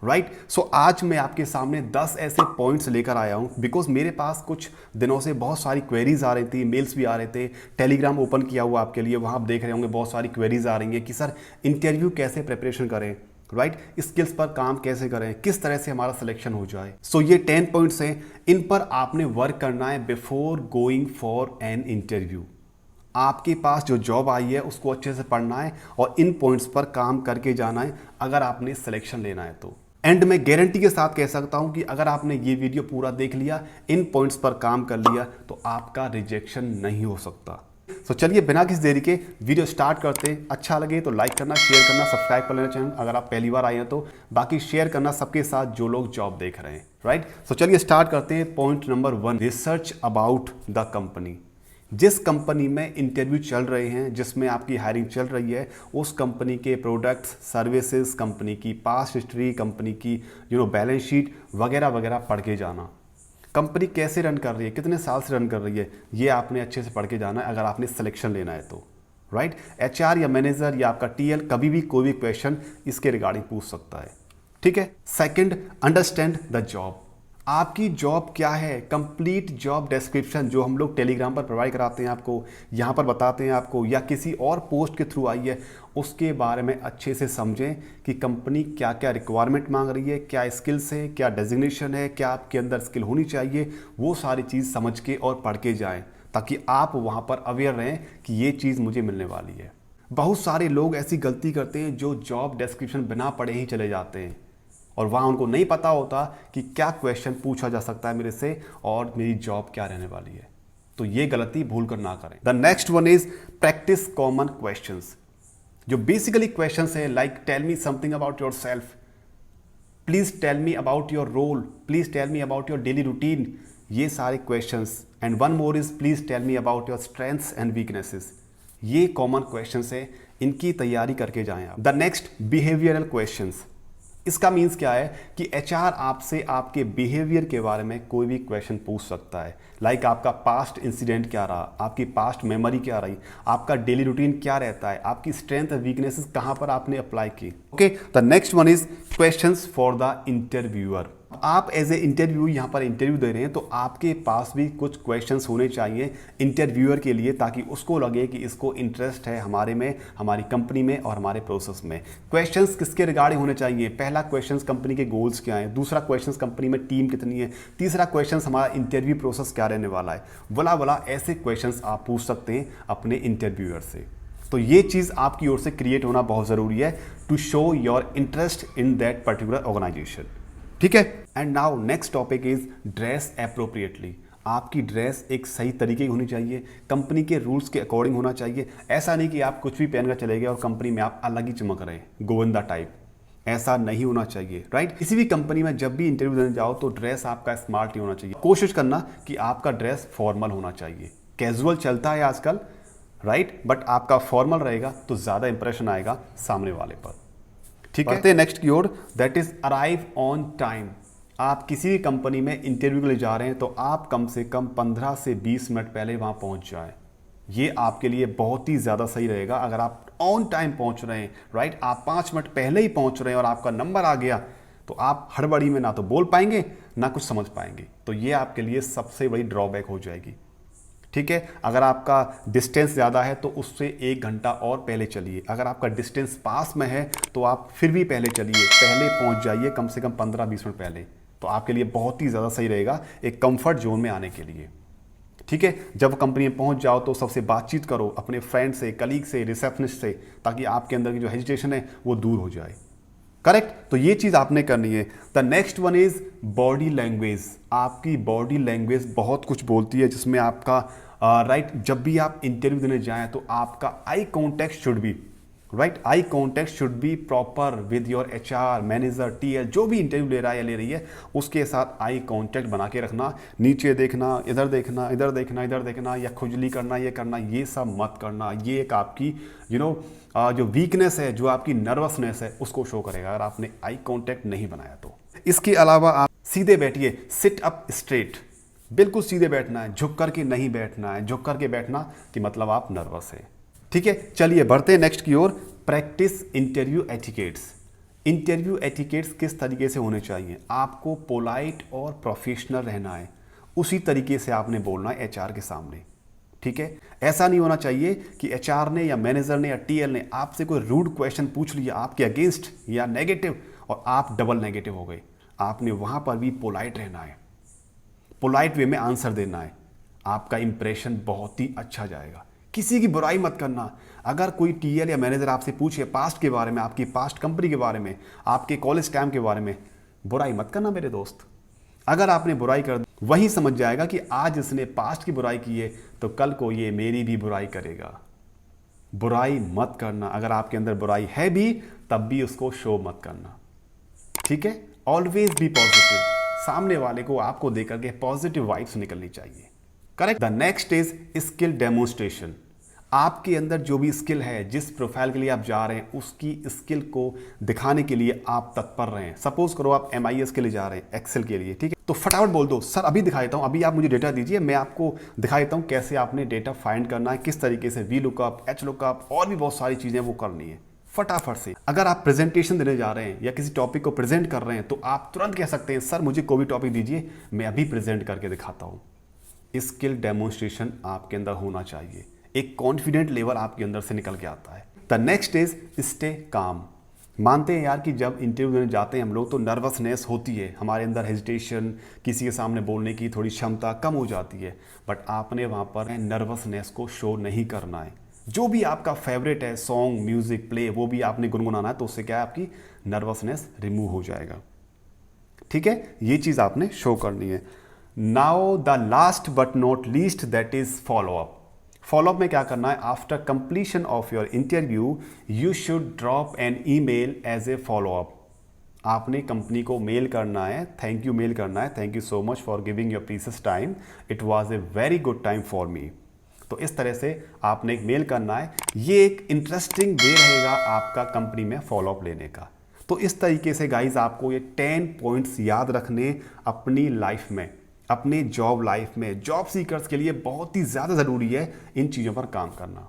Right. सो आज मैं आपके सामने 10 ऐसे पॉइंट्स लेकर आया हूं बिकॉज मेरे पास कुछ दिनों से बहुत सारी क्वेरीज आ रही थी, मेल्स भी आ रहे थे, टेलीग्राम ओपन किया हुआ आपके लिए, वहां आप देख रहे होंगे बहुत सारी क्वेरीज आ रही हैं कि सर इंटरव्यू कैसे प्रिपरेशन करें, राइट, स्किल्स पर काम कैसे करें, किस तरह से हमारा सिलेक्शन हो जाए। सो ये 10 पॉइंट्स हैं, इन पर आपने वर्क करना है before going for an interview. आपके पास जो जॉब आई है उसको अच्छे से पढ़ना है और इन पॉइंट्स पर काम करके जाना है अगर आपने सिलेक्शन लेना है तो। एंड मैं गारंटी के साथ कह सकता हूं कि अगर आपने ये वीडियो पूरा देख लिया, इन पॉइंट्स पर काम कर लिया, तो आपका रिजेक्शन नहीं हो सकता। तो चलिए बिना किसी देरी के वीडियो स्टार्ट करते हैं। अच्छा लगे तो लाइक करना, शेयर करना, सब्सक्राइब कर लेना चैनल अगर आप पहली बार आए हैं तो, बाकी शेयर करना सबके साथ जो लोग जॉब देख रहे हैं, राइट। तो चलिए स्टार्ट करते हैं। Point number 1, research about the company. जिस कंपनी में इंटरव्यू चल रहे हैं, जिसमें आपकी हायरिंग चल रही है, उस कंपनी के प्रोडक्ट्स, सर्विसेज, कंपनी की पास्ट हिस्ट्री, कंपनी की बैलेंस शीट वगैरह वगैरह पढ़ के जाना। कंपनी कैसे रन कर रही है, कितने साल से रन कर रही है, ये आपने अच्छे से पढ़ के जाना है अगर आपने सिलेक्शन लेना है तो, राइट। एचआर या मैनेजर या आपका टीएल कभी भी कोई भी क्वेश्चन इसके रिगार्डिंग पूछ सकता है, ठीक है। Second, understand the job. आपकी जॉब क्या है, कंप्लीट जॉब डिस्क्रिप्शन जो हम लोग टेलीग्राम पर प्रोवाइड कराते हैं आपको, यहाँ पर बताते हैं आपको, या किसी और पोस्ट के थ्रू आई है, उसके बारे में अच्छे से समझें कि कंपनी क्या क्या रिक्वायरमेंट मांग रही है, क्या स्किल्स है, क्या डेजिग्नेशन है, क्या आपके अंदर स्किल होनी चाहिए, वो सारी चीज़ समझ के और पढ़ के जाएँ ताकि आप वहाँ पर अवेयर रहें कि ये चीज़ मुझे मिलने वाली है। बहुत सारे लोग ऐसी गलती करते हैं जो जॉब डिस्क्रिप्शन बिना पढ़े ही चले जाते हैं और वहाँ उनको नहीं पता होता कि क्या क्वेश्चन पूछा जा सकता है मेरे से और मेरी जॉब क्या रहने वाली है। तो ये गलती भूल कर ना करें। The next one is practice common questions. जो बेसिकली क्वेश्चंस है like tell me something about yourself, please tell me about your role, please tell me about your daily routine, ये सारे क्वेश्चंस। And one more is please tell me about your strengths and weaknesses. ये common questions है, इनकी तैयारी करके जाएं आप। The next, behavioural questions. इसका मीन्स क्या है कि एचआर आपसे आपके बिहेवियर के बारे में कोई भी क्वेश्चन पूछ सकता है, लाइक आपका पास्ट इंसिडेंट क्या रहा, आपकी पास्ट मेमोरी क्या रही, आपका डेली रूटीन क्या रहता है, आपकी स्ट्रेंथ और वीकनेसेस कहाँ पर आपने अप्लाई की। Okay, the next one is questions for the interviewer. आप एज ए इंटरव्यू यहाँ पर इंटरव्यू दे रहे हैं तो आपके पास भी कुछ क्वेश्चंस होने चाहिए इंटरव्यूअर के लिए, ताकि उसको लगे कि इसको इंटरेस्ट है हमारे में, हमारी कंपनी में और हमारे प्रोसेस में। क्वेश्चंस किसके रिगार्डिंग होने चाहिए? पहला क्वेश्चंस कंपनी के गोल्स क्या हैं, दूसरा क्वेश्चंस कंपनी में टीम कितनी है, तीसरा क्वेश्चंस हमारा इंटरव्यू प्रोसेस क्या रहने वाला है, वला ऐसे क्वेश्चंस आप पूछ सकते हैं अपने इंटरव्यूअर से। तो ये चीज़ आपकी ओर से क्रिएट होना बहुत ज़रूरी है to show your interest in that particular organisation, ठीक है। And now next topic is dress appropriately. आपकी ड्रेस एक सही तरीके की होनी चाहिए, कंपनी के रूल्स के अकॉर्डिंग होना चाहिए। ऐसा नहीं कि आप कुछ भी पहनकर चले गए और कंपनी में आप अलग ही चमक रहे हैं, गोविंदा टाइप, ऐसा नहीं होना चाहिए, राइट। किसी भी कंपनी में जब भी इंटरव्यू देने जाओ तो ड्रेस आपका स्मार्ट ही होना चाहिए। कोशिश करना कि आपका ड्रेस फॉर्मल होना चाहिए। कैजुअल चलता है आजकल, राइट, बट आपका फॉर्मल रहेगा तो ज़्यादा इंप्रेशन आएगा सामने वाले पर, ठीक है। बढ़ते हैं नेक्स्ट की ओर, that is arrive on time. आप किसी भी कंपनी में इंटरव्यू के लिए जा रहे हैं तो आप कम से कम 15 से 20 मिनट पहले वहां पहुंच जाएं। ये आपके लिए बहुत ही ज़्यादा सही रहेगा अगर आप ऑन टाइम पहुंच रहे हैं, राइट। आप 5 मिनट पहले ही पहुंच रहे हैं और आपका नंबर आ गया तो आप हड़बड़ी में ना तो बोल पाएंगे ना कुछ समझ पाएंगे, तो ये आपके लिए सबसे बड़ी ड्रॉबैक हो जाएगी, ठीक है। अगर आपका डिस्टेंस ज़्यादा है तो उससे 1 घंटा और पहले चलिए। अगर आपका डिस्टेंस पास में है तो आप फिर भी पहले चलिए, पहले पहुंच जाइए कम से कम 15-20 मिनट पहले, तो आपके लिए बहुत ही ज़्यादा सही रहेगा एक कंफर्ट जोन में आने के लिए, ठीक है। जब कंपनी में पहुंच जाओ तो सबसे बातचीत करो, अपने फ्रेंड से, कलीग से, रिसेप्शनिस्ट से, ताकि आपके अंदर की जो हेजिटेशन है वो दूर हो जाए, करेक्ट। तो ये चीज़ आपने करनी है। The next one is body language. आपकी बॉडी लैंग्वेज बहुत कुछ बोलती है, जिसमें आपका राइट, जब भी आप इंटरव्यू देने जाएं तो आपका eye contact should be right, eye contact should be proper with your HR, manager, TL, जो भी इंटरव्यू ले रहा है या ले रही है उसके साथ आई कॉन्टेक्ट बना के रखना। नीचे देखना, इधर देखना, इधर देखना, इधर देखना, या खुजली करना, ये करना, ये सब मत करना। ये एक आपकी जो वीकनेस है, जो आपकी नर्वसनेस है, उसको शो करेगा अगर आपने आई कॉन्टेक्ट नहीं बनाया तो। इसके अलावा आप सीधे बैठिए, सिट अप स्ट्रेट, बिल्कुल सीधे बैठना है, झुक करके नहीं बैठना है। झुक करके बैठना कि मतलब आप नर्वस हैं, ठीक है। चलिए बढ़ते हैं नेक्स्ट की ओर, practice interview etiquettes. Interview etiquettes किस तरीके से होने चाहिए, आपको पोलाइट और प्रोफेशनल रहना है, उसी तरीके से आपने बोलना है एचआर के सामने। ठीक है, ऐसा नहीं होना चाहिए कि एचआर ने या मैनेजर ने या टीएल ने आपसे कोई रूड क्वेश्चन पूछ लिया आपके अगेंस्ट या नेगेटिव और आप डबल नेगेटिव हो गए। आपने वहां पर भी पोलाइट रहना है, पोलाइट वे में आंसर देना है, आपका इंप्रेशन बहुत ही अच्छा जाएगा। किसी की बुराई मत करना। अगर कोई टीएल या मैनेजर आपसे पूछे पास्ट के बारे में, आपकी पास्ट कंपनी के बारे में, आपके कॉलेज टाइम के बारे में, बुराई मत करना मेरे दोस्त। अगर आपने बुराई कर दी, वही समझ जाएगा कि आज इसने पास्ट की बुराई की है तो कल को ये मेरी भी बुराई करेगा। बुराई मत करना। अगर आपके अंदर बुराई है भी तब भी उसको शो मत करना। ठीक है, ऑलवेज बी पॉजिटिव। सामने वाले को आपको देकर के पॉजिटिव वाइब्स निकलनी चाहिए। Correct. The next is skill demonstration. आपके अंदर जो भी स्किल है, जिस प्रोफाइल के लिए आप जा रहे हैं, उसकी स्किल को दिखाने के लिए आप तत्पर रहे हैं। सपोज करो आप MIS के लिए जा रहे हैं, एक्सेल के लिए, ठीक है, तो फटाफट बोल दो सर अभी दिखा देता हूं, अभी आप मुझे डेटा दीजिए, मैं आपको दिखा देता हूं कैसे आपने डेटा फाइंड करना है, किस तरीके से VLOOKUP, HLOOKUP और भी बहुत सारी चीजें वो करनी है फटाफट से। अगर आप प्रेजेंटेशन देने जा रहे हैं या किसी टॉपिक को प्रेजेंट कर रहे हैं तो आप तुरंत कह सकते हैं सर मुझे कोई भी टॉपिक दीजिए, मैं अभी प्रेजेंट करके दिखाता हूं। स्किल डेमोन्स्ट्रेशन आपके अंदर होना चाहिए, एक कॉन्फिडेंट लेवल आपके अंदर से निकल के आता है। The next is stay calm. मानते हैं यार कि जब इंटरव्यू देने जाते हैं हम लोग तो नर्वसनेस होती है, हमारे अंदर हेजिटेशन, किसी के सामने बोलने की थोड़ी क्षमता कम हो जाती है, बट आपने वहाँ पर नर्वसनेस को शो नहीं करना है। जो भी आपका फेवरेट है, सॉन्ग, म्यूजिक, प्ले, वो भी आपने गुनगुनाना है, तो उससे क्या है आपकी नर्वसनेस रिमूव हो जाएगा। ठीक है, ये चीज़ आपने शो करनी है। Now the last but not least that is follow up. Follow up में क्या करना है, after completion of your interview you should drop an email as a follow up. आपने कंपनी को मेल करना है, थैंक यू मेल करना है, thank you so much for giving your precious time, it was a very good time for me. तो इस तरह से आपने एक मेल करना है। ये एक इंटरेस्टिंग वे रहेगा आपका कंपनी में फॉलोअप लेने का। तो इस तरीके से गाइज आपको ये 10 पॉइंट्स याद रखने अपनी लाइफ में, अपने जॉब लाइफ में, जॉब सीकर्स के लिए बहुत ही ज़्यादा ज़रूरी है इन चीज़ों पर काम करना।